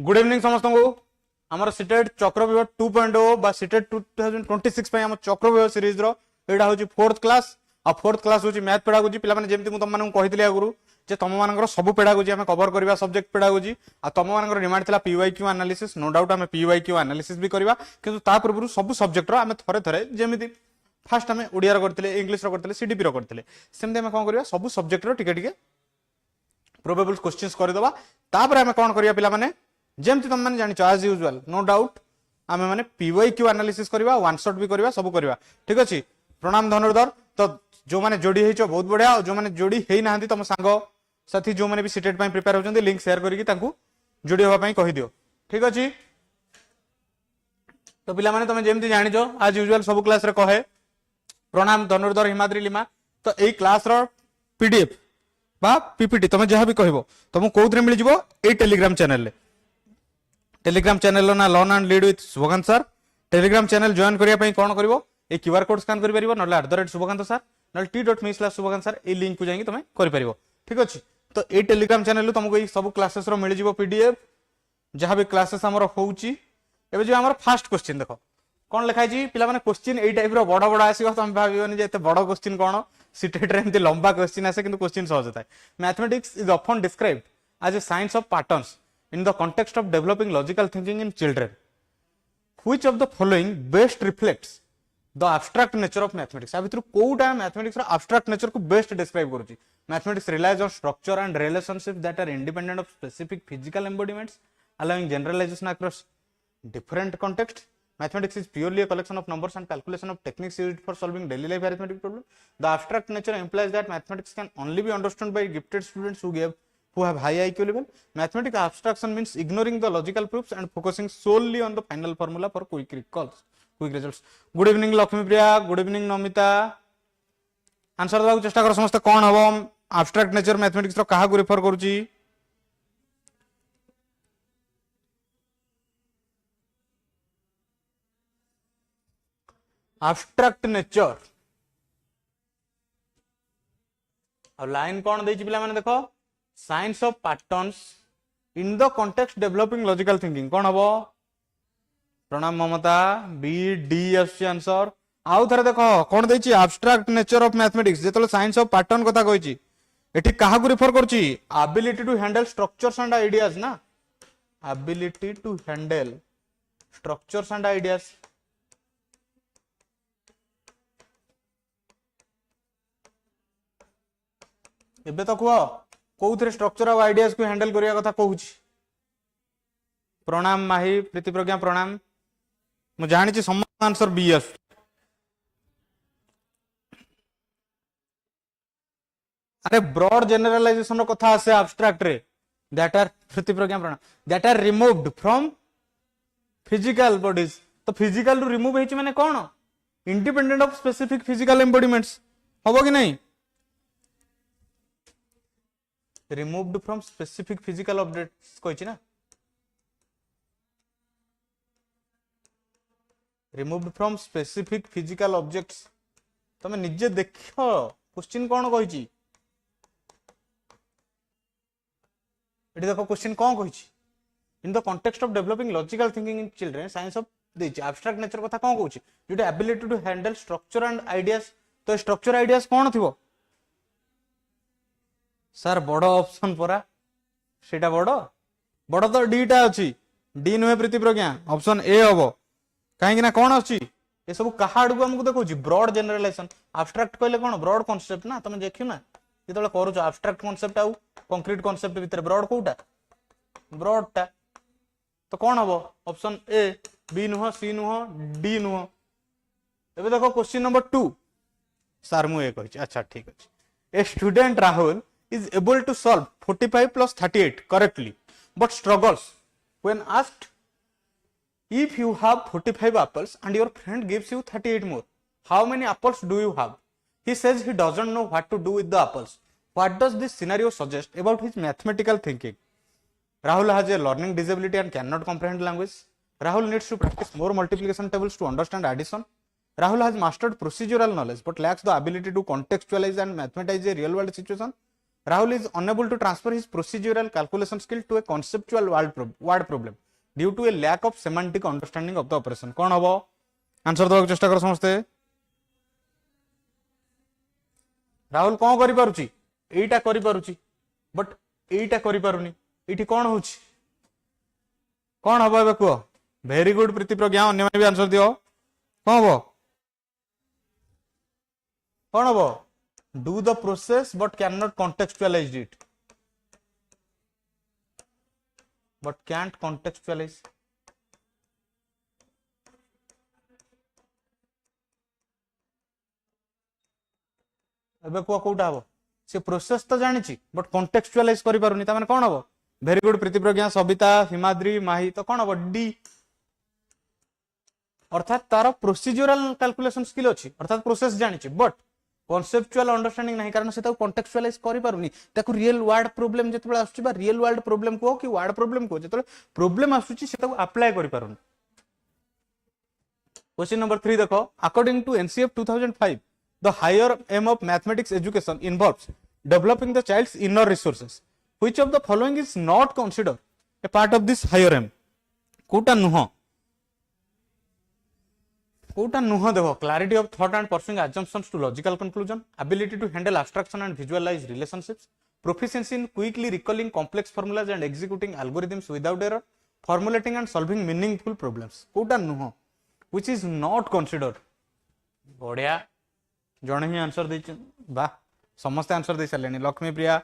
Good evening समस्त को आमर सीटेट चक्रव्यूह 2.0 बा सीटेट 2026 पे हम चक्रव्यूह सीरीज रो एडा होची फोर्थ क्लास आ फोर्थ क्लास होची मैथ पेडागोजी पिला माने जेमति मु तुम मानन कहितले आगुरु जे तुम मानकर सब पेडागोजी हम कवर करबा सब्जेक्ट पेडागोजी आ तुम मानकर डिमांड थिला पीवाईक्यू एनालिसिस नो डाउट हम पीवाईक्यू एनालिसिस भी करबा किंतु ता पूर्व सब सब्जेक्ट रो हम थरे थरे जेमिति फास्ट हम ओडिया रो करथिले इंग्लिश रो करथिले सीडीपी रो करथिले सेमते हम कोन करबा सब सब्जेक्ट रो टिके टिके प्रोबेबल क्वेश्चंस कर दबा तापर हम कोन करबा पिला माने जेमति तुम माने जानि एज यूजुअल नो डाउट आमे माने पीवाईक्यू एनालिसिस करबा वन शॉट भी करबा सब करबा ठीक अछि प्रणाम धनुर्धर तो जो माने जोड़ी हेचो बहुत बढ़िया जो माने जोड़ी हेई नाहंती तुम संग साथी जो माने भी सीटेट पई प्रिपेयर होचंदी लिंक शेयर करिकि तांकू जोड़ी होबा पई कहि दियो ठीक अछि तो पिला माने तुम जेमति जानिजो एज यूजुअल सब क्लास रे कहे प्रणाम धनुर्धर हिमाद्री लिमा तो एई क्लास रो पीडीएफ बा पीपीटी तुम जहां भी कहबो तुम कोथरे मिल जिवो एई टेलीग्राम चैनल रे टेलीग्राम चैनल ना learn and lead with Shubhakant sir Telegram channel join करिया पई कोन करबो ए क्यूआर कोड स्कैन करि परिबो नले @शुभकांत सर नले t.me/शुभकांत सर ए लिंक को जाई तुम करि परिबो ठीक अछि तो ए टेलीग्राम चैनल तुमको ए सब क्लासेस रो मिल जिवो पीडीएफ जहां भी क्लासेस हमर होउची एबे जो हमर फर्स्ट क्वेश्चन देखो कोन लिखाई छी पिला माने क्वेश्चन ए टाइप रो बड़ बड़ आसीबो तुम भाबियोनी जे एते बड़ क्वेश्चन कोन सीटेट रे एमती लंबा क्वेश्चन आसे किंतु क्वेश्चन सहज होता है mathematics is often described as a science of patterns in the context of developing logical thinking in children. Which of the following best reflects the abstract nature of mathematics? अब इतरु कोउटा mathematics रा abstract nature को best describe करूची. Mathematics relies on structure and relationships that are independent of specific physical embodiments, allowing generalization across different contexts. Mathematics is purely a collection of numbers and calculation of techniques used for solving daily life arithmetic problems. The abstract nature implies that mathematics can only be understood by gifted students who have high IQ level. Mathematical abstraction means ignoring the logical proofs and focusing solely on the final formula for quick results. Good evening Lakshmi Priya, good evening Namita. Answer देबाक चेष्टा कर समस्त कोन हबो abstract nature mathematics रो कहा को refer करूची abstract nature और लाइन कोन देछि पिला माने देखो science of patterns in the context developing logical thinking कौन हबो प्रणाम Mamata B D S answer आउ थरे देखो कौन देछि एब्स्ट्रैक्ट नेचर ऑफ मैथमेटिक्स जेतले साइंस ऑफ पैटर्न कथा कहिछि एठी काहा को रिफर करछि ability to handle structures and ideas ना ability to handle structures and ideas एबे तो कुआ कोउथरे स्ट्रक्चर ऑफ आइडियाज को हैंडल करिया कथा कहूची प्रणाम माही प्रीति प्रज्ञा प्रणाम मु जानि छी सम्मान answer B S are broad generalization रो कथा आसे एब्स्ट्रैक्ट रे दैट आर प्रीति प्रज्ञा प्रणाम that are removed from physical bodies तो फिजिकल रु रिमूव हेची माने कोन independent of specific physical embodiments होबो कि नहीं removed from specific physical objects कहिछि ना removed from specific physical objects तमे निजे देखो क्वेश्चन कोन कहिछि एठी देखो क्वेश्चन कोन कहिछि in the context of developing logical thinking in children science of देछि एब्स्ट्रैक्ट नेचर कथा कोन कहउछि जेटा ability to handle structure and ideas तो स्ट्रक्चर आइडियाज कोन थिबो सर बड़ ऑप्शन परा सेटा बड़ तो डीटा अच्छी डी नुहे प्रीति प्रज्ञा ऑप्शन ए हबो काहे कि ना कोन अछि ए सब कहा आडू हमको देखौ छी ब्रॉड जनरलाइजेशन एब्स्ट्रैक्ट कहले कोन ब्रॉड कांसेप्ट ना तुम देखियो ना जेतले करू छ एब्स्ट्रैक्ट कांसेप्ट आउ कंक्रीट कांसेप्ट भीतर ब्रॉड कोउटा ब्रॉड टा तो कोन हबो ऑप्शन ए बी नुह सी नुह डी नुह एबे देखो क्वेश्चन नंबर 2 सर मु ए कहै छी अच्छा ठीक अछि a student Rahul is able to solve 45 plus 38 correctly but struggles when asked if you have 45 apples and your friend gives you 38 more how many apples do you have he says he doesn't know what to do with the apples what does this scenario suggest about his mathematical thinking Rahul has a learning disability and cannot comprehend language Rahul needs to practice more multiplication tables to understand addition Rahul has mastered procedural knowledge but lacks the ability to contextualize and mathematize a real world situation Rahul is unable to transfer his procedural calculation skill to a conceptual word problem due to a lack of semantic understanding of the operation. कौन हबो answer दो चेष्टा कर समझते राहुल कौन करि पारुची एटा करि पारुची but एटा करि पारुनी एठी कौन होची कौन हबो एबे को वेरी गुड प्रीति प्रज्ञा अन्य माने भी आंसर दियो कौन हबो कौन हबो do the process but cannot contextualize it but can't contextualize एबे को कोटा हबो से प्रोसेस तो जानि छी बट कॉन्टेक्चुअलाइज करि पारुनी त माने कोन हबो वेरी गुड प्रीति प्रज्ञा सबिता हिमाद्री माही तो कोन हबो डी अर्थात तार प्रोसीजरल कैलकुलेशन स्किल अछि अर्थात प्रोसेस जानि छी बट कॉन्सेप्चुअल अंडरस्टैंडिंग नहीं कारण से कॉन्टेक्चुअलाइज करि पारुनी ताकू रियल वर्ड प्रॉब्लम जेतबे आसुची बा रियल वर्ड प्रॉब्लम को कि वर्ड प्रॉब्लम को जेतबे प्रॉब्लम आसुची से ताकू अप्लाई करि पारुनी क्वेश्चन नंबर 3 देखो according to NCF 2005 the higher aim of mathematics education involves developing the child's inner resources which of the following is not considered a part of this higher aim कोटा नुह कोटा नुह देखो clarity of thought and pursuing assumptions to logical conclusion ability to handle abstraction and visualize relationships proficiency in quickly recalling complex formulas and executing algorithms without error formulating and solving meaningful problems कोटा नुह which is not considered बढ़िया जणे ही answer दे बा समस्त answer दे सारे लक्ष्मी प्रिया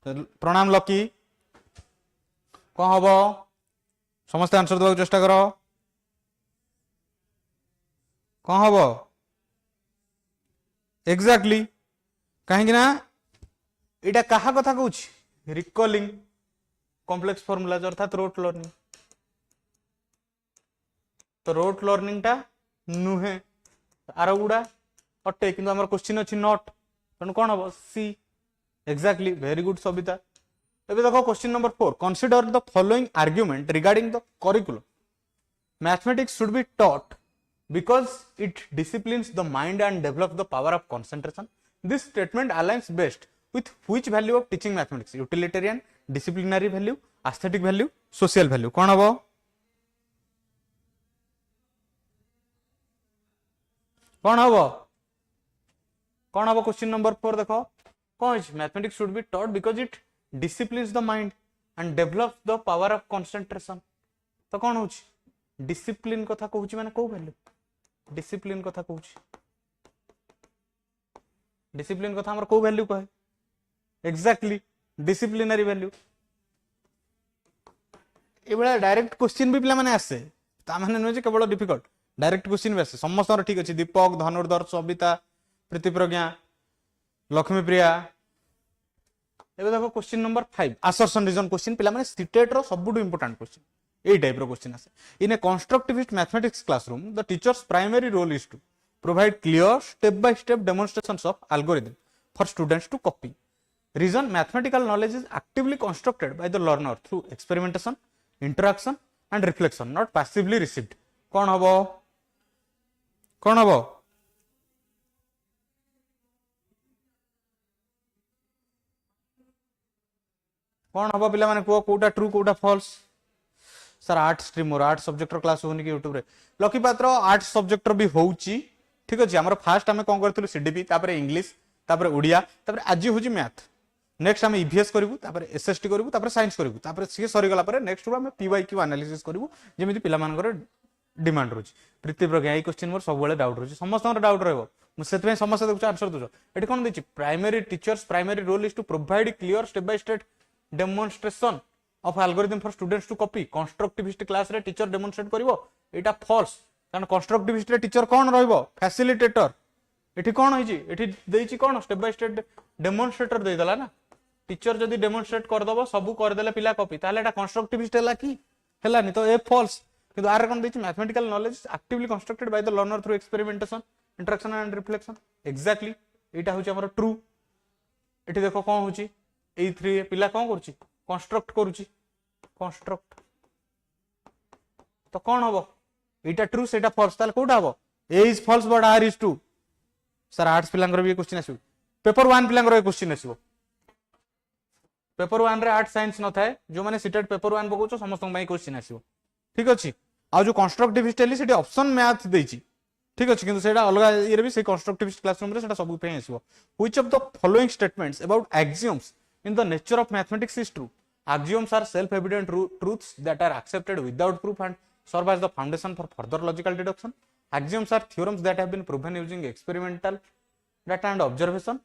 प्रणाम lucky कौन हम समस्त आंसर देवा चेष्टा करो कौन हम एग्जैक्टली कहीं इटा कहा कथा कहूँ रिकॉलिंग कॉम्प्लेक्स फॉर्मूलाज अर्थात रोट लर्निंग तो रोट लर्निंग टा नुहे आर गुड़ा अटे कि क्वेश्चन अच्छी नॉट तेणु कौन हम सी एक्जाक्टली वेरी गुड सबिता एबे देखो question number 4 consider the following argument regarding the curriculum mathematics should be taught because it disciplines the mind and develops the power of concentration. This statement aligns best with which value of teaching mathematics? Utilitarian, disciplinary value, aesthetic value, social value. कौन हबो कौन हबो कौन हबो question number 4 देखो कौन है mathematics should be taught because it disciplines the mind and develops the power of concentration तो कौन होची डिसिप्लिन कथा कहूची माने को वैल्यू डिसिप्लिन कथा कहूची डिसिप्लिन कथा हमर को वैल्यू कहे exactly disciplinary value Ebella direct question भी पिला माने आसे ता माने न जे केवल डिफिकल्ट डायरेक्ट क्वेश्चन भी आसे समस्त ठीक अछि दीपक धनुर्धर सबिता प्रीति प्रज्ञा लक्ष्मी प्रिया एबे देखो question number 5 assertion reason question पिला माने सीटेट रो सबुटु इंपोर्टेंट क्वेश्चन ए टाइप रो क्वेश्चन आसे in a constructivist mathematics classroom the teacher's primary role is to provide clear step by step demonstrations of algorithm for students to copy reason mathematical knowledge is actively constructed by the learner through experimentation interaction and reflection not passively received कौन हबो कौन हबो कौन हबो पिला माने को कोटा ट्रू कोटा फॉल्स सर आर्ट स्ट्रीम और आर्ट सब्जेक्ट क्लास होनी कि यूट्यूब रे लकी पात्र आर्ट सब्जेक्ट भी होउची ठीक अछि हमर फर्स्ट हम कोन करथिलु सीडीपी तापर इंग्लिश तापर उड़िया तापर आज होजी मैथ नेक्स्ट हम ईवीएस करिवु तापर एसएसटी करिवु तापर साइंस करिवु तापर सी सरी गला पर नेक्स्ट हम पीवाईक्यू एनालिसिस करिवु जेमिति पिला मानकर डिमांड रोची प्रीति प्रज्ञा ए क्वेश्चन मोर सब बेले डाउट रोची समस्त डाउट रहबो मु सेतमे समस्त देखु आंसर दोजो एठी कोन देछि primary teachers primary role is to provide clear step by step demonstration of algorithm for students to copy constructivist class रे टीचर डेमोन्स्ट्रेट करिवो एटा फॉल्स कारण कंस्ट्रक्टिविस्ट रे टीचर कोन रहइबो फैसिलिटेटर एठी कोन होइछि एठी देइछि कोन स्टेप बाय स्टेप डेमोन्स्ट्रेटर देइ दला ना टीचर जदी डेमोन्स्ट्रेट कर दबो सब कर देले पिला कॉपी ताले एटा कंस्ट्रक्टिविस्ट हला की हला नि तो ए फॉल्स किंतु आर कोन देइछि mathematical knowledge actively constructed by the learner through experimentation interaction and reflection exactly एटा होछि हमर ट्रू एठी देखो कोन होछि ए 3 पिला कोन करछि कंस्ट्रक्ट करूची कंस्ट्रक्ट तो कौन हम एटा ट्रू सेटा फॉल्स ताले कोटा हम A is false but R is true sir arts पिलांगर भी क्वेश्चन आसीबो पेपर 1 पिलांगर क्वेश्चन आसीबो पेपर 1 रे आर्ट साइंस न थाए जो माने सीटेट पेपर 1 पकोचो समस्त पई क्वेश्चन आसीबो ठीक अछि आ जो कंस्ट्रक्टिविस्ट हेली सेठी ऑप्शन मैथ देछि ठीक अछि किंतु सेटा अलगा ये भी से कंस्ट्रक्टिविस्ट क्लासरूम रे सेटा सब पे आसीबो which of the following statements about axioms in the nature of mathematics is true axioms are self evident truths that are accepted without proof and serve as the foundation for further logical deduction axioms are theorems that have been proven using experimental data and observation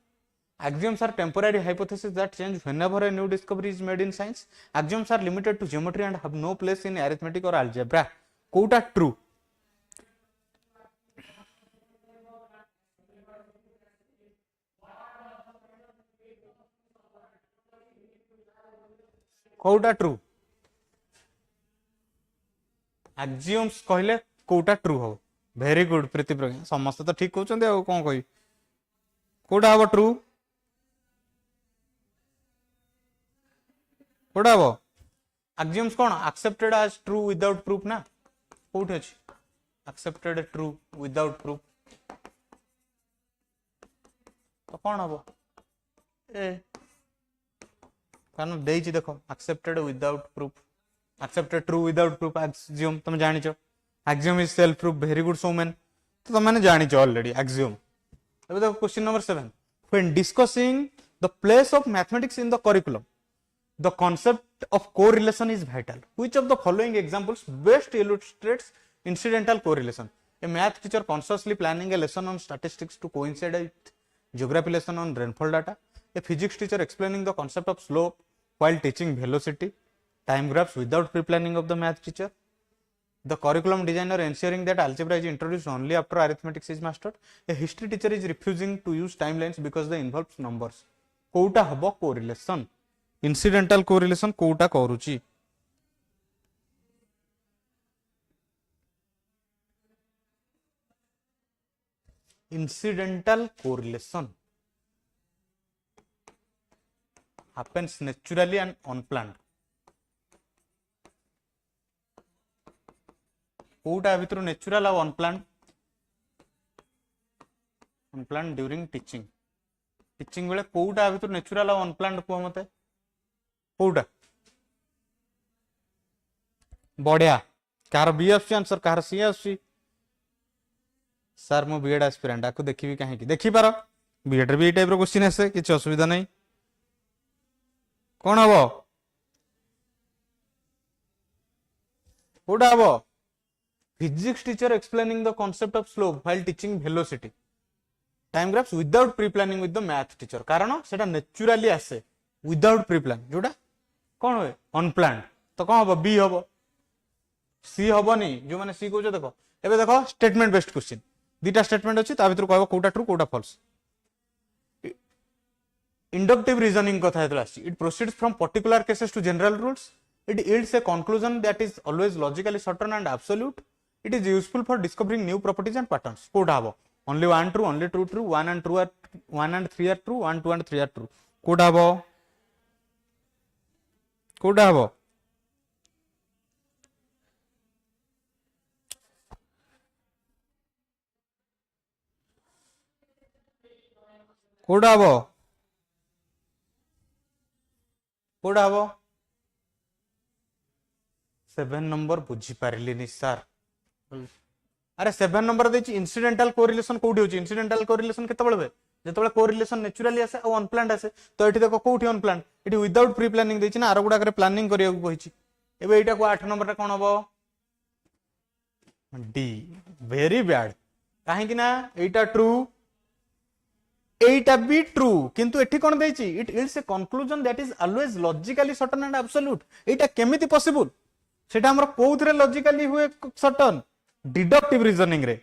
axioms are temporary hypotheses that change whenever a new discovery is made in science axioms are limited to geometry and have no place in arithmetic or algebra कोटा true कोटा true axioms कहले कोटा true हो very good Priti Pragya समस्त तो ठीक कहउछन आ कोन कहि कोटा हो ट्रू कोटा हो एक्सियोम्स कोन accepted as true without proof ना कोठे अछि एक्सेप्टेड ट्रू विदाउट प्रूफ तो कोन हो ए कारण देछि देखो accepted without proof accepted true without proof axiom तुम जानिचो axiom is self proof very good Somen तो तुम माने जानिचो ऑलरेडी एक्सियोम अब देखो question number 7 when discussing the place of mathematics in the curriculum the concept of correlation is vital which of the following examples best illustrates incidental correlation a math teacher consciously planning a lesson on statistics to coincide with geography lesson on rainfall data a physics teacher explaining the concept of slope while teaching velocity time graphs without pre-planning of the math teacher the curriculum designer ensuring that algebra is introduced only after arithmetic is mastered a history teacher is refusing to use timelines because they involve numbers कोटा हबो correlation incidental correlation Kota करूची incidental correlation happens naturally and unplanned Kota भितर natural और unplanned during teaching बेले कोटा भितर natural और unplanned को मते कोटा बढ़िया कार बी आसी आंसर कार सी आसी सर मो बीएड एस्पिरेंट आको देखिबी काहे की देखि पारो बीएड रे भी ए टाइप रो क्वेश्चन आसे किछ असुविधा नै कोन हबो कोटा हबो physics teacher explaining the concept of slope while teaching velocity time graphs without pre planning with the math teacher कारण सेटा नेचुरली आसे without pre plan जोटा कोन होय अनप्लान्ड तो कोन हबो बी हबो सी हबो नै जो माने सी कहजो देखो एबे देखो स्टेटमेंट बेस्ड क्वेश्चन दीटा स्टेटमेंट अछि ता भितर कहबो कोटा ट्रू कोटा फॉल्स इंडक्टिव रीजनिंग कथा हेतला it proceeds from particular cases to general rules it yields a conclusion that is always logically certain and absolute it is useful for discovering new properties and patterns कोटा हबो only one true only true 1 and 3 are true 1 2 and 3 are true Kota हबो कोटा हबो कोटा हबो कोटा हबो 7 number बुझी पारिलिनी सर अरे 7 नंबर देछि इन्सिडेंटल कोरिलेशन कोठी होछि इन्सिडेंटल कोरिलेशन केते बळबे जेतबेले कोरिलेशन नेचुरली आसे और अनप्लान्ड आसे तो एठी देखो कोठी अनप्लान्ड एठी विदाउट प्री प्लानिंग देछि ना आरो गुडा करे प्लानिंग करिया को कहिछि एबे एटा को 8 नंबर रे कोन हबो डी वेरी बैड काहे कि ना एटा ट्रू एटा बी ट्रू किंतु एठी कोन देछि it is a conclusion that is always logically certain and absolute एटा केमिति पॉसिबल सेटा हमर कोउथरे लॉजिकली हुए सर्टेन डिडक्टिव रीजनिंग रे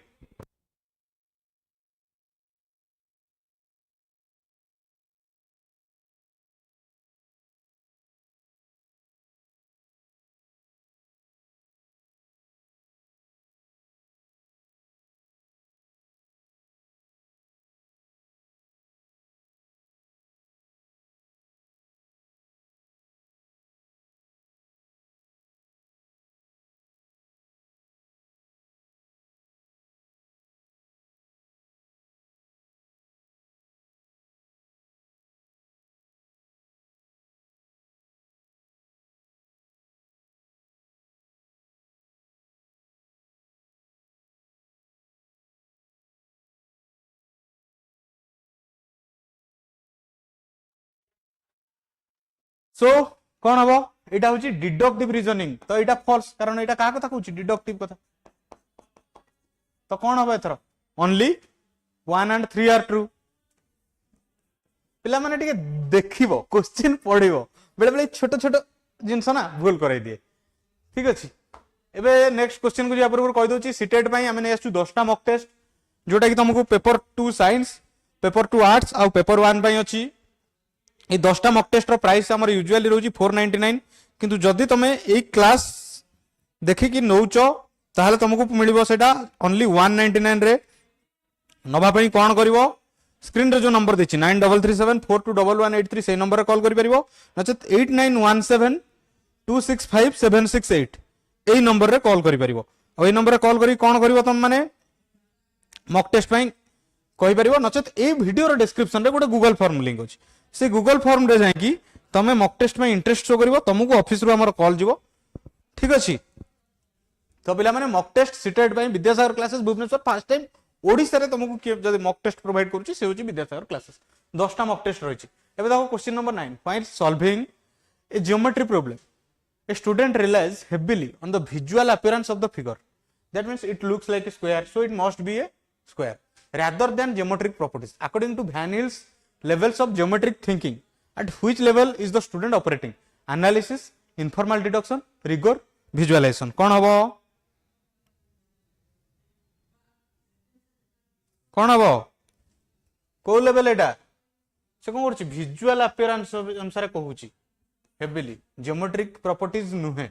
सो कौन हम यहाँ हूँ डिडक्टिव रीजनिंग तो यहाँ फॉल्स कारण यहाँ क्या कथा कहूँ डिडक्टिव कथा तो कौन हम एथर ओनली 1 and 3 आर ट्रू पिला माने टिके देखिबो क्वेश्चन पढ़िबो बेले बेले छोट छोट जिंस ना भूल कराई दिए ठीक अच्छे एबे नेक्स्ट क्वेश्चन को या पर कहि दोची सीटेट पई हमें नै आसु 10टा मॉक टेस्ट जोटा कि तुमको पेपर 2 साइंस पेपर 2 आर्ट्स आ पेपर 1 पई अछि ए 10टा मॉक टेस्ट रो प्राइस हमर यूजुअली रहउची 499 किंतु जदी तमे ए क्लास देखि कि नौचो ताहले तुमको मिलिबो सेटा ओनली 199 रे नबा पई कोन करिवो स्क्रीन रे जो नंबर देछि 9337421183 से नंबर कॉल करि परिबो नचेत 8917265768 एई नंबर रे कॉल करि परिबो और एई नंबर रे कॉल करि कोन करिवो तुम माने मॉक टेस्ट पई कहि परिबो नचेत ए वीडियो रो डिस्क्रिप्शन रे गोटे गूगल फॉर्म लिंक अछि से गूगल फॉर्म रे जाय कि तमे मॉक टेस्ट में इंटरेस्ट शो करिवो तुमको ऑफिस रो हमर कॉल जीवो ठीक अछि तो पिला माने मॉक टेस्ट सीटेट पई Vidyasagar classes Bhubaneswar first time Odisha रे तुमको के जदी मॉक टेस्ट प्रोवाइड करूची से होची विद्यासागर क्लासेस 10टा मॉक टेस्ट रहिची एबे देखो question number 9 find solving A geometry problem a student relies heavily on the visual appearance of the figure that means it looks like a square so it must be a square rather than geometric properties according to Van Hill's levels of geometric thinking at which level is the student operating analysis informal deduction rigor visualization कौन हबो कौन हबो को level एटा से कोन करछि visual appearance अनुसार कहूछि heavily geometric properties नुहे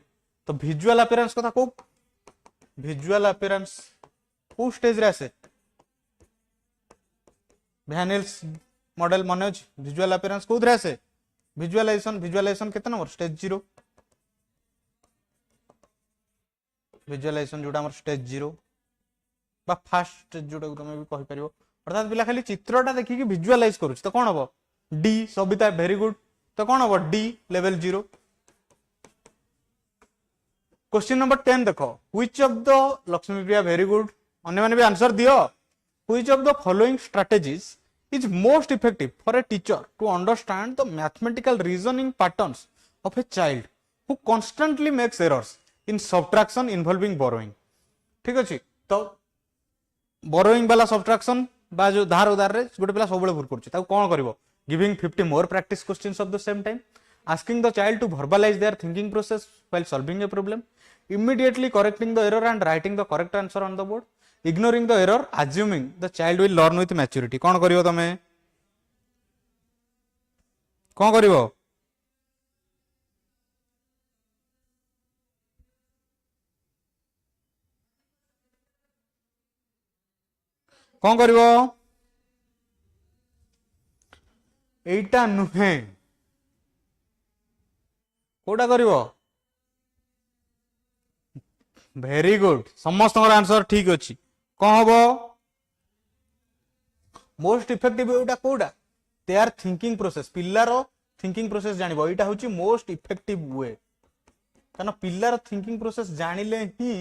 तो विजुअल अपीयरेंस कथा को विजुअल अपीयरेंस को स्टेज रे आसे वैन हिल्स मॉडल माने अछि विजुअल अपीयरेंस को रे आसे विजुअलाइजेशन केते नंबर स्टेज 0 विजुअलाइजेशन जोटा हमर स्टेज 0 बा फर्स्ट स्टेज जोटा तुम भी कहि परिबो अर्थात पिला खाली चित्रटा देखि कि विजुअलाइज करूछ तो कोन हबो डी सबिता वेरी गुड तो कौन हम डी लेवल 0 क्वेश्चन नंबर 10 देखो which of the Lakshmi Priya very good अन्य माने भी आंसर दियो which of the following strategies is most effective for a teacher to understand the mathematical reasoning patterns of a child who constantly makes errors in subtraction involving borrowing ठीक अछि तो borrowing वाला subtraction बा जो धार उधार रे गोटे पिला सब बेले भूल करछि ताको कोन करबो giving 50 more practice questions of the same time, asking the child to verbalize their thinking process while solving a problem, immediately correcting the error and writing the correct answer on the board, ignoring the error, assuming the child will learn with maturity. कौन करिवो तमे कौन करिवो कौन करिवो एटा नुहे कोटा करिवो very good समस्त आंसर ठीक अछि कौन हबो मोस्ट इफेक्टिव एटा कोटा दे आर थिंकिंग प्रोसेस पिल्लार थिंकिंग प्रोसेस जानिबो एटा होची मोस्ट इफेक्टिव वे कारण पिल्लार थिंकिंग प्रोसेस जानिले ही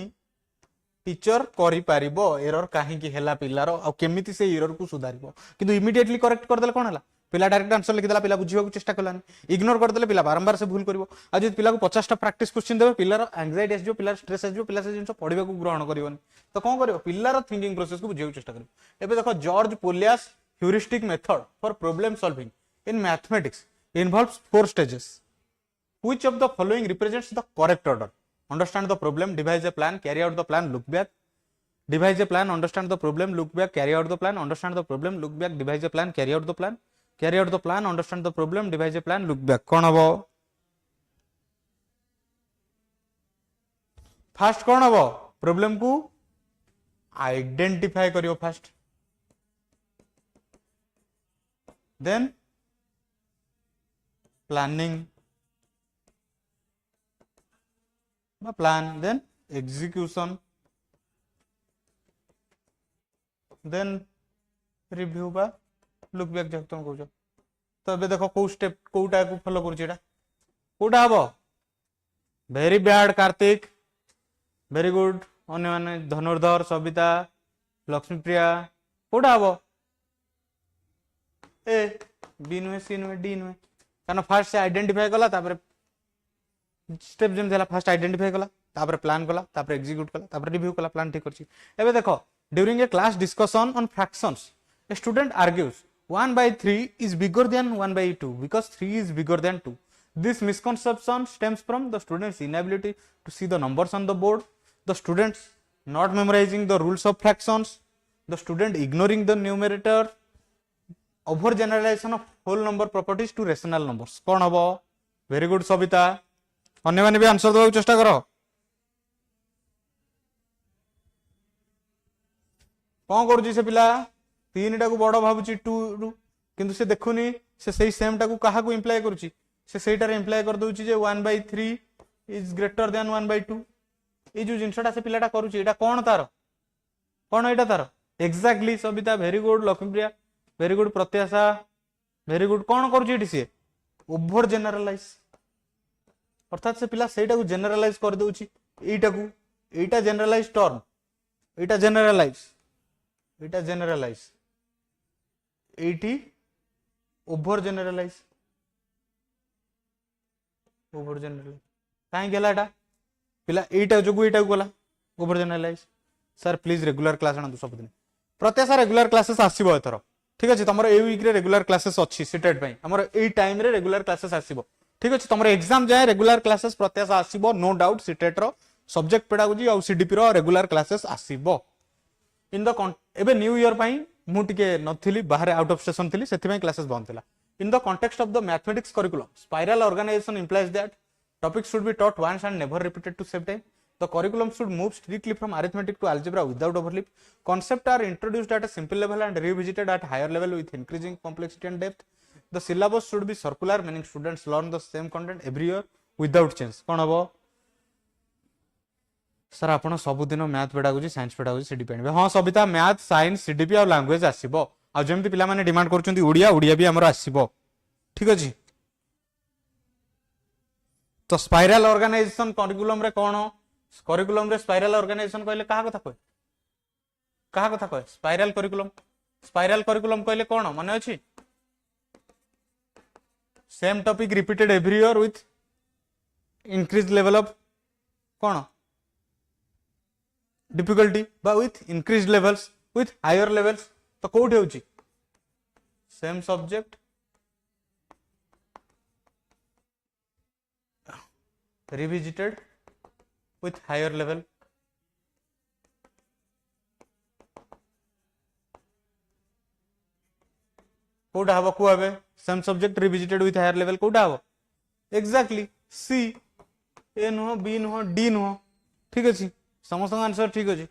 टीचर करि पारिबो एरर काहे कि हेला पिल्लार आ केमिति से एरर को सुधारिबो किंतु इमीडिएटली करेक्ट कर देले कोन हला पिला डायरेक्ट आंसर लिखि देला पिला बुझिबा को चेष्टा करलानी इग्नोर कर देले पिला बारंबार से भूल करबो आ जे पिला को 50 टा प्रैक्टिस क्वेश्चन देबे पिलार एंजाइटी आजो पिलार स्ट्रेस आजो पिला से जिंस पढिबा को ग्रहण करिवनी तो कोन करबो पिलार थिंकिंग प्रोसेस को बुझिबा को चेष्टा करबो एबे देखो George Polya's heuristic method for problem solving in mathematics involves 4 stages which of the following represents the correct order understand the problem devise a plan carry out the plan look back devise a plan understand the problem look back carry out the plan understand the problem look back devise a plan carry out the plan carry out the plan understand the problem devise a plan look back कौन हबो fast कौन हबो problem को identify करियो first then planning plan then execution then review बा look back जक तुम कहू तो ए देखो को स्टेप कोटा को फॉलो करू जेटा कोटा हबो very bad Kartik very good अन्य माने धनुर्धर सबिता लक्ष्मी प्रिया कोटा हबो ए बी नुए सी नुए डी नुए कारण फास्ट से आइडेंटिफाई कला स्टेप जेम देला फास्ट आइडेंटिफाई कला प्लान कला एग्जीक्यूट कला रिव्यू कला प्लान ठीक करछि एबे देखो during a class discussion on fractions a student argues 1/3 is bigger than 1/2 because 3 is bigger than 2. This misconception stems from the student's inability to see the numbers on the board, the students not memorizing the rules of fractions, the student ignoring the numerator, over generalization of whole number properties to rational numbers. कौन हबो? Very good Sabita. अन्य माने भी answer देबाक चेष्टा करो. कौन करूची से पिला 3 टा को बड़ भाबुची 2 रु किंतु से देखुनी से सही सेम टा को कहा को इंप्लाई करूची से सेटार इंप्लाई कर दउची जे 1/3 इज ग्रेटर देन 1/2 ए जो जिंसटा से पिलाटा करूची एटा कोन तार कोन एटा तार exactly Sabita very good Lakshmipriya very good प्रत्याशा वेरी गुड कोन करूची एटी से ओवर जनरलाइज अर्थात से पिला सेटा को जनरलाइज कर दउची एटा जनरलाइज टर्म एटा जनरलाइज एटी ओवर जनरलाइज कहीं गेला एटा पिला एटा जोगु एटा को गला over generalize sir please regular class आनंतु सब दिन प्रत्याशा रेगुलर क्लासेस आसीबो एथरो ठीक अछि तमरो ए वीक रे रेगुलर क्लासेस अछि सीटेट पई हमर ए टाइम रे रेगुलर क्लासेस आसीबो ठीक अछि तमरो एग्जाम जाय रेगुलर क्लासेस प्रत्याशा आसीबो नो डाउट सीटेट रो सब्जेक्ट पेडागोजी और CDP row regular classes आसीबो in the एबे न्यू ईयर पई मु टिके नथिली बाहर आउट ऑफ स्टेशन थिली सेति पई क्लासेस बंद थिला in the context of the mathematics curriculum spiral organization implies that topics should be taught once and never repeated to save time. The curriculum should move strictly from arithmetic to algebra without overlap. Concepts are introduced at a simple level and revisited at higher level with increasing complexity and depth. The syllabus should be circular, meaning students learn the same content every year without change. कौन हबो sir आपण सबुदिन math pedagogy science pedagogy CD पेणबे हां Sabita math science CDP और language आसीबो आ जेमति पिला माने डिमांड करचंती ओडिया भी हमर आसीबो ठीक अछि तो स्पाइरल ऑर्गेनाइजेशन करिकुलम रे स्पाइरल ऑर्गेनाइजेशन कहले कहा कथा कहे स्पाइरल करिकुलम कहले कोन माने अछि same topic repeated every year with increase level of कोन डिफिकल्टी बा with increase levels with higher levels तो कोठी होची same subject revisited with higher level कोटा हबो को हबे same subject revisited with higher level कोटा हबो exactly C A no B no D no ठीक अछि समस्त आंसर ठीक अछि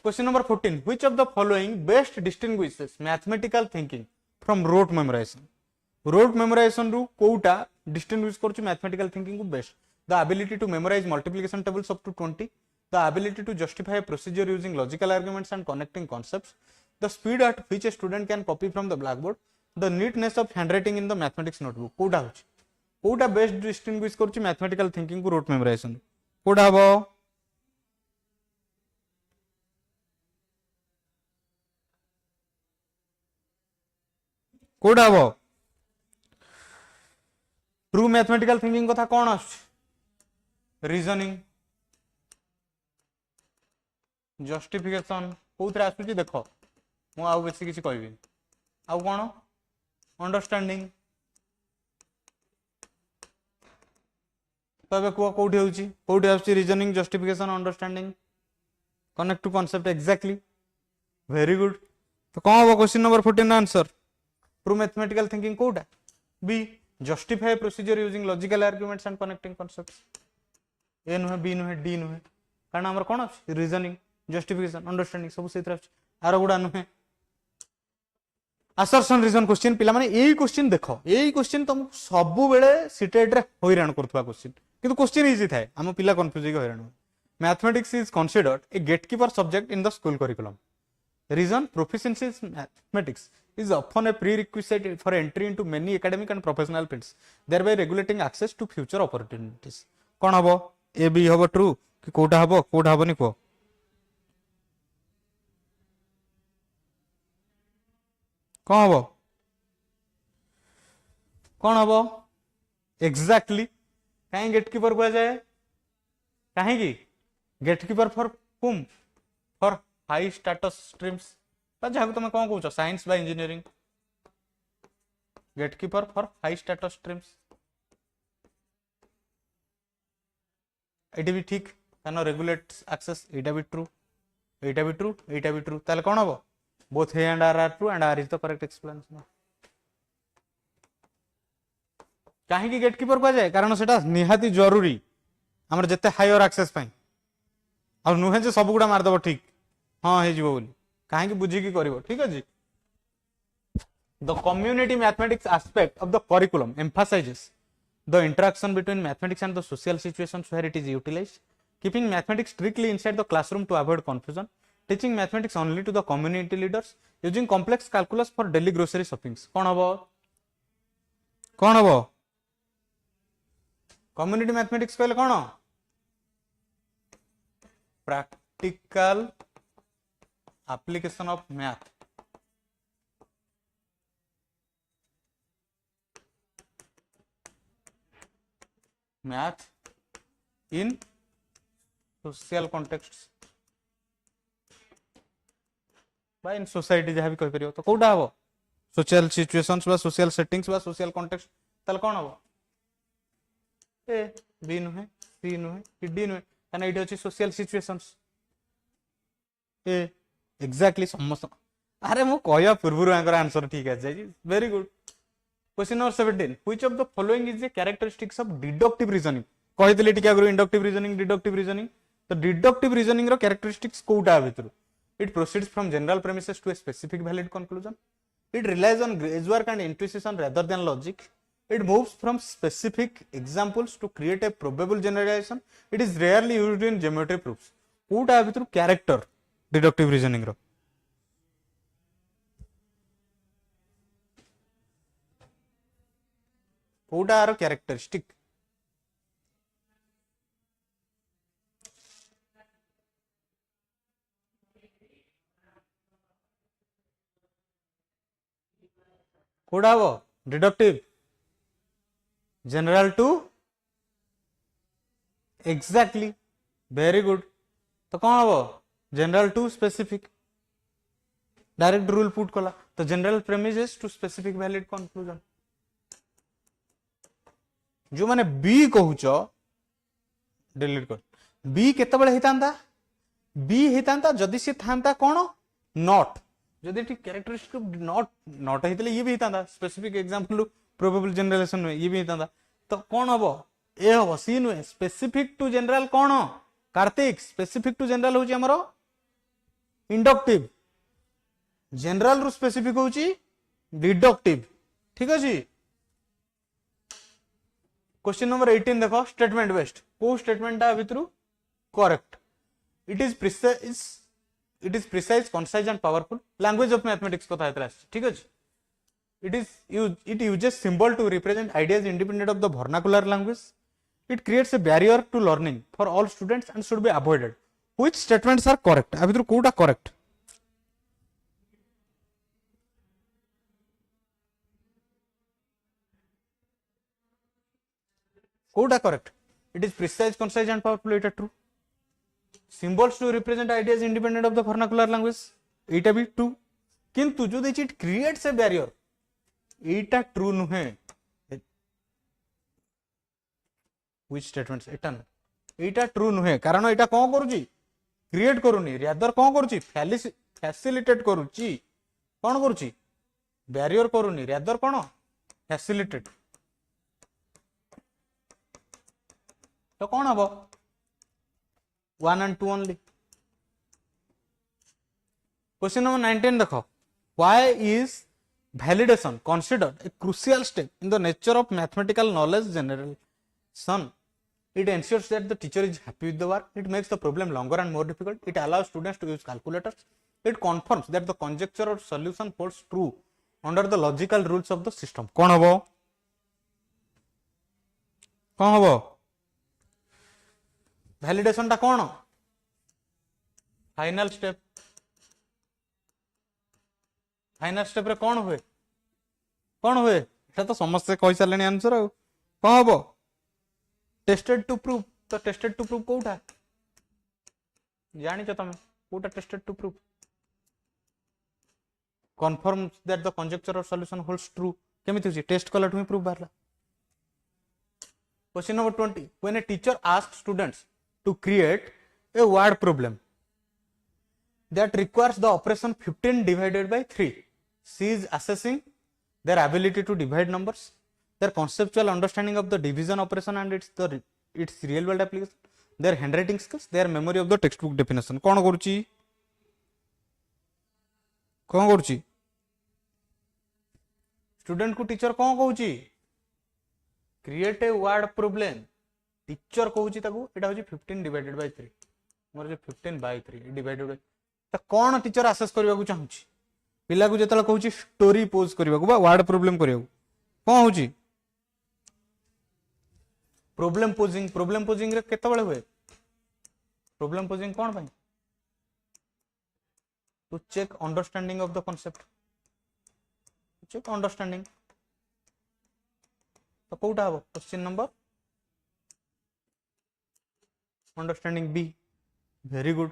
question number 14 which of the following best distinguishes mathematical thinking from road memorisation रु कोटा डिस्टिंग्विश करछु मैथमेटिकल थिंकिंग को best the ability to memorize multiplication tables up to 20 the ability to justify a procedure using logical arguments and connecting concepts the speed at which a student can copy from the blackboard the neatness of handwriting in the mathematics notebook कोटा best distinguish करछु mathematical thinking को rote memorization कोटा हबो कोटा हबो true mathematical thinking कथा कौन reasoning justification कोथरे आसुची देखो मु आउ बेसी किछि कहबी आउ कोन अंडरस्टैंडिंग तबे कोठी होउची reasoning justification understanding connect to concept exactly very good तो कौन हो question number 14 answer true mathematical thinking कोटा B justify procedure using logical arguments and connecting concepts A नुहे बी नुहे डी नुहे कारण हमर कोन अछि रीजनिंग जस्टिफिकेशन अंडरस्टैंडिंग सब सेत्र अछि आरो गुडा नुहे असर्शन रीजन क्वेश्चन पिला माने एई क्वेश्चन देखो एई क्वेश्चन तुम सब बेले सीटेट रे होइरान करथुवा क्वेश्चन किंतु क्वेश्चन इजी थाए हम पिला कंफ्यूज हो होइरान mathematics is considered a gatekeeper subject in the school curriculum reason proficiency in mathematics is often a prerequisite for entry into many academic and professional fields thereby regulating access to future opportunities कोन हबो A B हबो true कि कोटा हबोनी को कोन हबो कौन हम exactly कहीं gatekeeper कह जाए कहीं गेटकीपर फॉर कुम फॉर हाई स्टेटस स्ट्रीम्स जहाँ तुम कौन कौच साइंस बा engineering gatekeeper for high status streams ये भी ठीक कारण रेगुलेट एक्सेस यहाँ भी ट्रू यहाँ भी ट्रू यहाँ भी ट्रू ताले कौन हम both A and R true and R is the correct explanation कहीं गेटकीपर कह जाए कारण से निहाती जरूरी आमर जिते हायर एक्सेस आ नुहे जे सब गुड़ा मारदेव ठीक हाँ हो कहीं बुझिकी कर ठीक अच्छे the community mathematics aspect of the curriculum emphasizes the interaction between mathematics and the social situations where it is utilized, keeping mathematics strictly inside the classroom to avoid confusion, teaching mathematics only to the community leaders, using complex calculus for daily grocery shoppings. कौन हबो community mathematics कहले कौन practical application of math in social contexts बा in society जहाँ भी कह पार तो कौटा हम सोशल सिचुएशंस बा सोशल सेटिंग्स बा सोशल कॉन्टेक्स्ट ताल कौन हम ए बी नुहे सी नुहे डी नुहे कहना ये अच्छी सोशल सिचुएशंस ए एग्जैक्टली समस्त अरे मु कहया पूर्व आंसर ठीक है very good question number 17 which of the following is the characteristics of deductive reasoning कहितले टिके आगु इंडक्टिव रीजनिंग तो डिडक्टिव रीजनिंग रो कैरेक्टरिस्टिक्स कोटा भितर it proceeds from general premises to a specific valid conclusion it relies on gradual and intuition rather than logic it moves from specific examples to create a probable generalization it is rarely used in geometry proofs कोटा भितर character deductive reasoning रो कोटा आर characteristic कोड़ा हम deductive general to exactly very good तो कौन हम general to specific direct rule put कला तो general premises to specific valid conclusion जो माने बी कहूच डिलीट कर बी केतबेले हेतांता बी हेतांता जदि से थांता कोन नॉट जदि ठीक कैरेक्टरिस्टिक नॉट हेतले ये भी हेतांता स्पेसिफिक एग्जांपल प्रोबेबल जनरलाइजेशन में ये भी हेतांता तो कोन हबो ए हबो सी नुए स्पेसिफिक टू जनरल कोन कार्तिक स्पेसिफिक टू जनरल होची हमरो इंडक्टिव जनरल रु स्पेसिफिक होची डिडक्टिव ठीक अछि क्वेश्चन नंबर 18 देखो स्टेटमेंट बेस्ड को स्टेटमेंट भितर correct it is precise concise and powerful language of mathematics कथा हेतला ठीक अछि it uses symbol to represent ideas independent of the vernacular language it creates a barrier to learning for all students and should be avoided which statements are correct आ भितर कोटा correct कोटा correct it is precise concise and powerful it true symbols to represent ideas independent of the vernacular language एटा भी true किंतु जो देछि it creates a barrier एटा ट्रू नुहे व्हिच स्टेटमेंट्स एटा ट्रू नुहे कारण एटा कोन करूची क्रिएट करूनी रादर कोन करूची फैसिलिटेट करूची कोन करूची बैरियर करूनी रादर कोन फैसिलिटेट तो कौन हम 1 and 2 ओनली क्वेश्चन नंबर 19 देखो why is validation considered a crucial step in the nature of mathematical knowledge generation it ensures that the teacher is happy with the work it makes the problem longer and more difficult it allows students to use calculators it confirms that the conjecture or solution holds true under the logical rules of the system कौन हम validation टा कौन final step रे कौन हुए এটা তো समस्त कहि सारलेनी आंसर आ कोन हबो टेस्टेड टू प्रूव तो टेस्टेड टू प्रूव कोउठा जानि छ तमे कोउठा tested to prove confirms that the conjecture or solution holds true केमिति होची टेस्ट कला टू प्रूफ बारला question number 20 when a teacher asks students to create a word problem that requires the operation 15 divided by 3 she is assessing their ability to divide numbers their conceptual understanding of the division operation and its real world application their handwriting skills their memory of the textbook definition कोन करूची student को teacher कौन कहूँ create a word problem teacher कहूँ एटा हूँ 15 divided by 3 मोर जो 15 bye 3 divided by तो कौन teacher access करबा को चाहूँ पिला को जेतला कहूँ स्टोरी पोज करबा को बा वर्ड प्रोब्लेम करबा को कौन होची प्रोब्लेम पोजिंग रे केते बेले हुए प्रोब्लेम पोजिंग कौन भाई to check understanding of the concept check understanding तो कोटा हम question number understanding B very good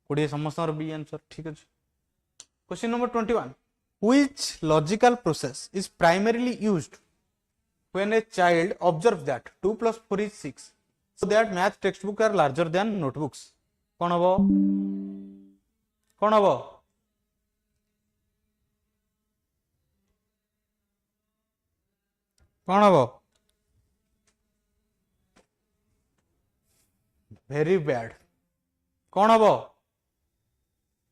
कोड़े समस्त बी आंसर ठीक है question number 21 which logical process is primarily used when a child observes that 2 plus 4 is 6 so that math textbooks are larger than notebooks कौन हबो कौन हम very bad कौन हम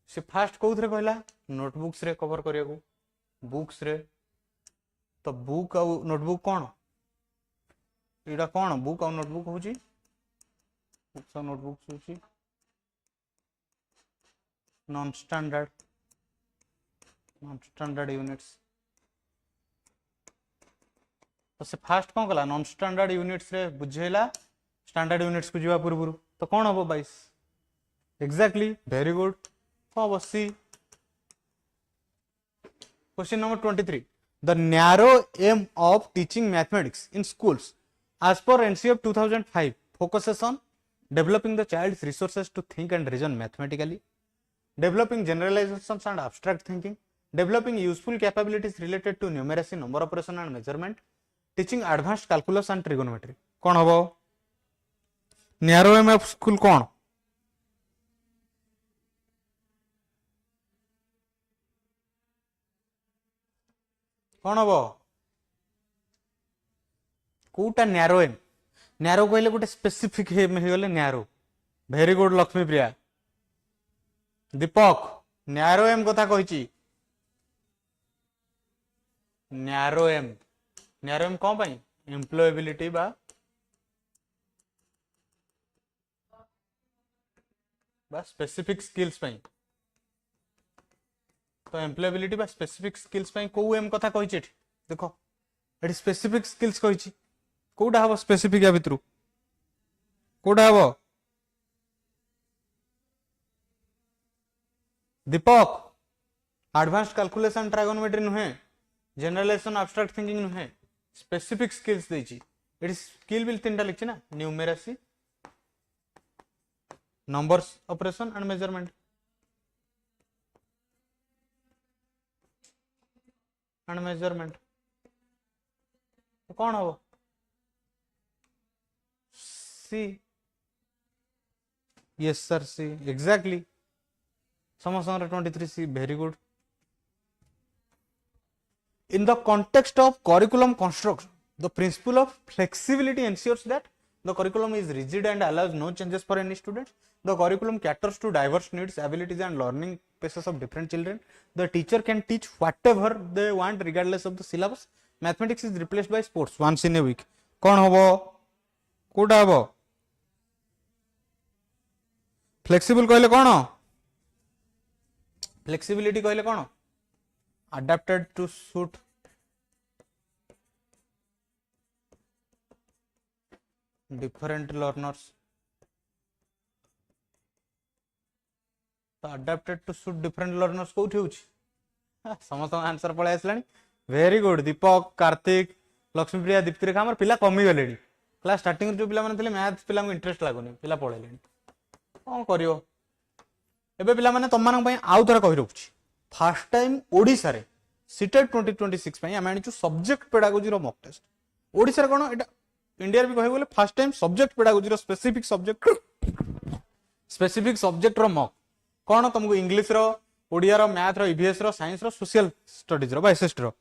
से फास्ट कौन थे कहला नोटबुक्स रे कवर करिया को बुक्स रे तो बुक आउ नोटबुक कौन एटा कौन बुक आउ नोटबुक होची बुक्स आउ नोटबुक्स होची नॉन स्टैंडर्ड यूनिट्स तो से फास्ट कौन कला नॉन स्टैंडर्ड यूनिट्स रे बुझेला स्टैंडर्ड यूनिट्स को जीवा पूर्व तो कौन हम 22 एक्जेक्टली वेरी गुड कौन हम C question number 23 the narrow aim of teaching mathematics in schools as per NCF 2005 focuses on developing the child's resources to think and reason mathematically, developing generalizations and abstract thinking, developing useful capabilities related to numeracy, number operation and measurement, teaching advanced calculus and trigonometry. कौन हबो narrow aim of school कौन हबो Kota narrow M narrow कहले गोटे specific गले narrow very good Lakshmi प्रिया दीपक narrow M कथा कही narrow M कौन पाई एम्प्लॉयबिलिटी बा स्पेसिफिक स्किल्स पाई तो एम्प्लॉयबिलिटी बा स्पेसिफिक स्किल्स पाई को एम कथा कही देखो एटी स्पेसिफिक स्किल्स कही कोटा हम स्पेसिफिक या भितर कोटा हम दीपक एडवांस्ड कैलकुलेशन ट्राइगोनोमेट्री नुहे जनरलाइजेशन एब्स्ट्रैक्ट थिंकिंग नुहे स्पेसिफिक स्किल्स देछि एटी स्किल बिल तीनटा लिखछि ना numeracy numbers operation and measurement तो कौन हम C yes sir C exactly समस्त 23 C very good in the context of curriculum construction the principle of flexibility ensures that the curriculum is rigid and allows no changes for any students the curriculum caters to diverse needs abilities and learning paces of different children the teacher can teach whatever they want regardless of the syllabus mathematics is replaced by sports once in a week कौन हबो कोटा हबो flexible कहले कौन flexibility कहले कौन adapted to suit different learners तो adapted to suit different learners कोठी होची समस्त आंसर पळे आसलानी वेरी गुड दीपक कार्तिक लक्ष्मीप्रिया दीप्तिरेखा हमर पिला कमी गले क्लास स्टार्टिंग जो पिला माने मैथ पिला इंटरेस्ट लागुनी पिला पळेले कौन करियो एबे पिला माने तम मानक पई आउ थरा कहि रखुची फर्स्ट टाइम ओडिसा रे सीटेट 2026 पई हम आनिचु सब्जेक्ट पेडागोजी रो मॉक टेस्ट ओडिसा रे कोन एटा इंडिया रे भी कहि बोले फर्स्ट टाइम सब्जेक्ट पेडागोजी रो स्पेसिफिक सब्जेक्ट रो मॉक कोन तुमको इंग्लिश रो ओडिया रो मैथ रो ईवीएस रो साइंस रो सोशल स्टडीज रो बा एसएसटी रो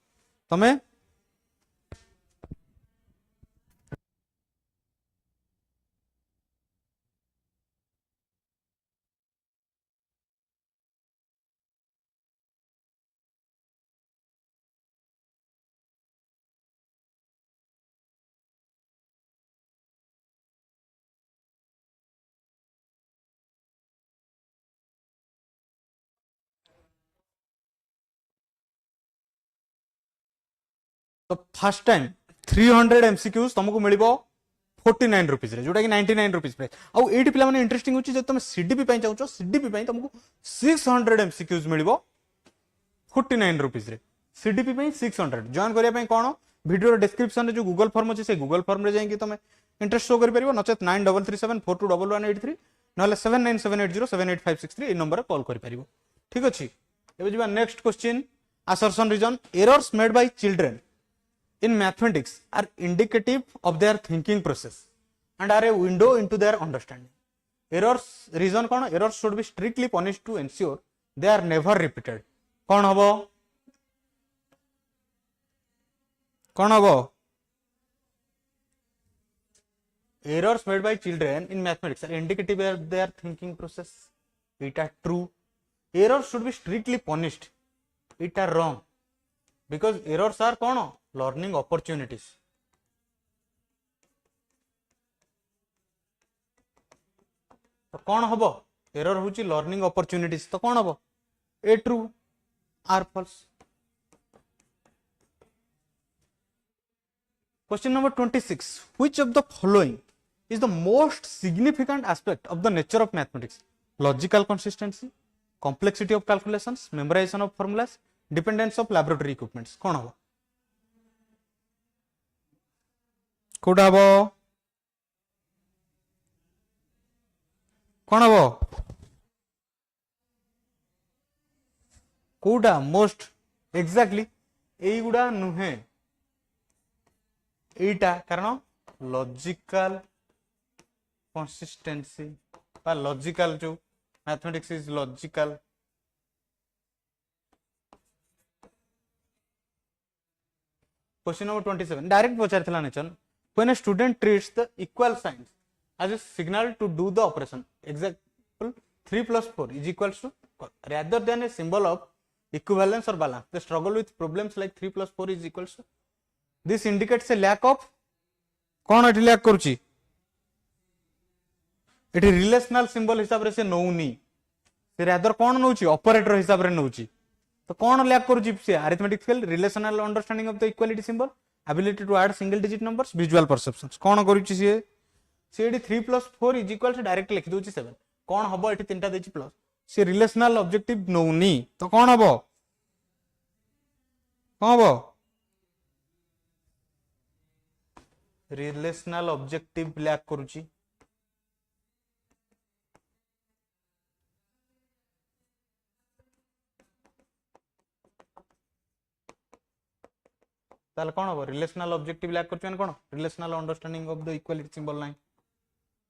तमे तो फर्स्ट टाइम 300 एमसीक्यूज तुमको मिलिबो 49 रुपीस रे जोटा कि 99 रुपीस प्राइस आउ एठी पिला माने इंटरेस्टिंग होची जे तुम सीडीपी पई चाहउछो सीडीपी पई तुमको 600 एमसीक्यूज मिलिबो 49 रुपीस रे सीडीपी पई 600 जॉइन करिया पई कोन वीडियो डिस्क्रिप्शन रे जो गूगल फॉर्म अछि से गूगल फॉर्म रे जाई कि तुम इंटरेस्ट शो करि परिबो नचेत 9337421183 नले 7978078563 ए नंबर कॉल करि परिबो ठीक अछि एबे जिबा next question assertion reason errors made by children in mathematics are indicative of their thinking process and are a window into their understanding. Errors reason कौन errors should be strictly punished to ensure they are never repeated. कौन हबो errors made by children in mathematics are indicative of their thinking process. It are true. Errors should be strictly punished. It are wrong because errors are कौन learning opportunities. तो कौन हबो error होची learning opportunities तो कौन हबो a true or false. Question number 26. Which of the following is the most significant aspect of the nature of mathematics? Logical consistency, complexity of calculations, memorization of formulas, dependence of laboratory equipments. कौन हबो code हबो कौन हबो कोडा most exactly एई गुडा नुहे एटा कारण logical consistency बा लॉजिकल जो mathematics is logical. Question number 27 direct पचारथिला नेचन when a student treats the equal signs as a signal to do the operation, example 3 plus 4 is equals to rather than a symbol of equivalence or balance, they struggle with problems like 3 plus 4 is equals to. This indicates a lack of कौन एठी lack करूची एठी relational symbol हिसाब रे से नउनी से rather कौन नउची operator हिसाब रे नउची तो कौन लैक करूची से arithmetical relational understanding of the equality symbol, ability to add single digit numbers, visual perceptions. कौन करूची से एठी 3 plus 4 is equal to direct लिखि दोची 7 कौन हबो एठी तीनटा देची प्लस से रिलेशनल ऑब्जेक्टिव नउनी तो कौन हबो रिलेशनल ऑब्जेक्टिव लैक करूची. ताल कौन हम रिलेशनल ऑब्जेक्टिव लैक कर कौन relational understanding of the equality symbol nine.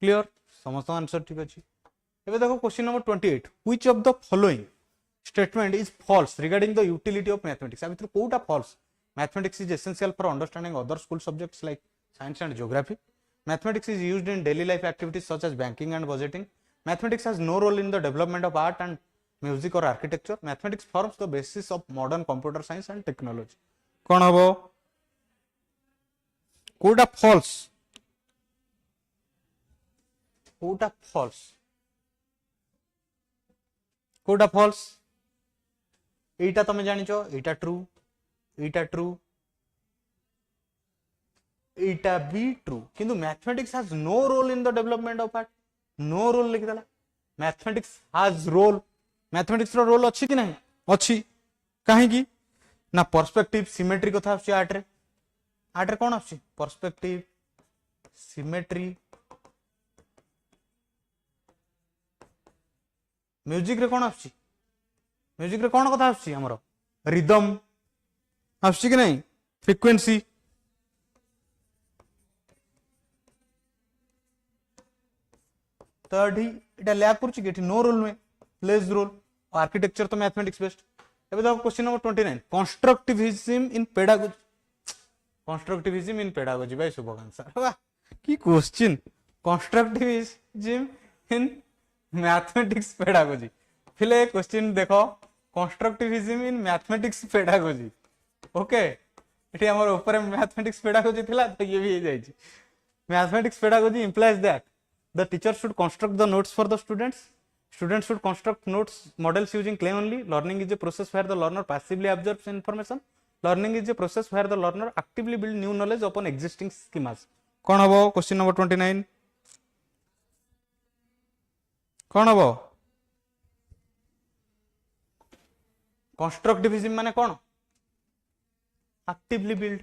Clear समस्त आंसर ठीक अच्छे. एबे देखो question number 28. Which of the following statement is false regarding the utility of mathematics. आ भितर कोटा false. Mathematics is essential for understanding other school subjects like science and geography. Mathematics is used in daily life activities such as banking and budgeting. Mathematics has no role in the development of art and music और architecture. Mathematics forms the basis of modern computer science and technology. कौन हबो कोटा false कोटा false कोटा false एटा तमे जानिचो एटा ट्रू एटा भी ट्रू किंतु mathematics has no role in the development of art. No role लिखि देला. Mathematics has role. मैथमेटिक्स रो रोल अछि कि नहीं अछि काहे कि ना पर्सपेक्टिव सिमेट्री कथा आछी आर्ट रे कोन आछी पर्सपेक्टिव सिमेट्री म्यूजिक रे कोन आछी म्यूजिक रे कोन कथा आछी हमरो रिदम आछी कि नहीं फ्रीक्वेंसी तो एटा लैक करछि कि नो रोल नुए प्लेज रोल आर्किटेक्चर तो मैथमेटिक्स बेस्ड एबे देखो question number 29 constructivism in pedagogy भाई शुभकांत सर वाह की question constructivism in mathematics pedagogy फिले क्वेश्चन देखो constructivism in mathematics pedagogy okay एठी हमर ऊपर मैथमेटिक्स पेडागोजी थिला तो ये भी हो जाई mathematics pedagogy implies that the teacher should construct the notes for the students. Students should construct notes models using clay only. Learning is a process where the learner passively absorbs information. Learning is a process where the learner actively builds new knowledge upon existing schemas. कौन हबो question number 29 कौन हबो constructivism माने कौन actively build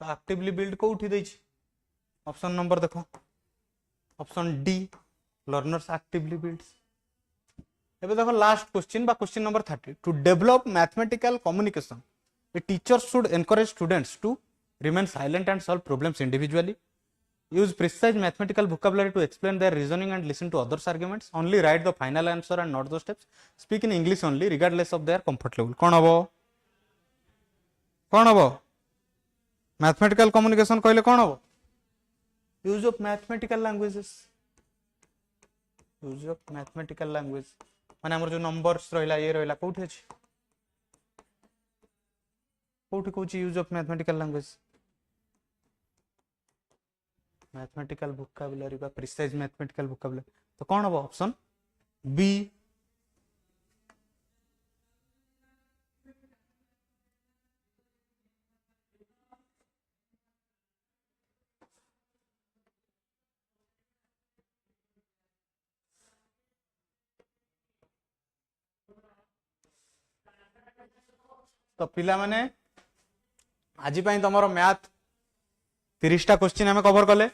तो actively build कोठी देछि option number देखो option D learners actively builds एबे देखो लास्ट क्वेश्चन बा question number 30 to develop mathematical communication a teacher should encourage students to remain silent and solve problems individually use precise mathematical vocabulary to explain their reasoning and listen to others arguments only write the final answer and not the steps speak in english only regardless of their comfort level कौन हबो mathematical communication कहले कौन हबो use of mathematical languages use of mathematical language माने हमर जो numbers रहला ये रहला कोठी अछि कोठी Kochi use of mathematical language mathematical vocabulary बा प्रिसाइज मैथमेटिकल वोकैबुलरी तो कौन हबो ऑप्शन बी तो पिला माने आज तुम मैथ 30टा क्वेश्चन आम कवर कले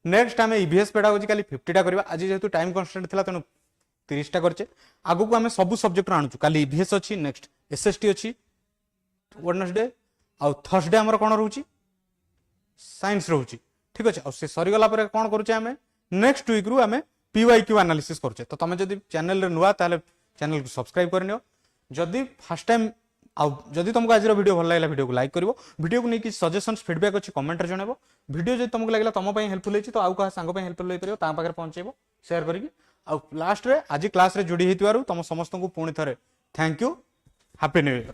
नेक्स्ट आम ईवीएस पेडागोजी काली 50टा करबा आज जेहेतु टाइम कन्स्ट्रेंट थिला तेनु 30टा करचे आगु को आम सब सब्जेक्ट आणुचु काली ईवीएस अछि नेक्स्ट एसएसटी अछि वेडनेसडे आ थर्सडे हमर कोन रहउची साइंस रहउची ठीक अछि आ से सरी गला पर कोन करूचे आम नेक्स्ट वीक रु आम पीवाईक्यू एनालिसिस करचे तो तमे जदी चैनल रे नुवा ताले चैनल को सब्सक्राइब करनियो जदी फर्स्ट टाइम जदि तुमको आज वीडियो भल लगा वीडियो को लाइक करिवो वीडियो को नहीं सजेशंस फीडबैक अच्छी कमेंट रे जणाबो वीडियो जदि तुमको लागला तुम पई हेल्पफुल हेछि तो आउ का संग पई हेल्पफुल होई परियो ता पाखरे पहुंचेबो शेयर करिकि आ लास्ट रे आज क्लास रे जोडी हेतिवारु तुम समस्त को पुणी थरे thank you happy new year.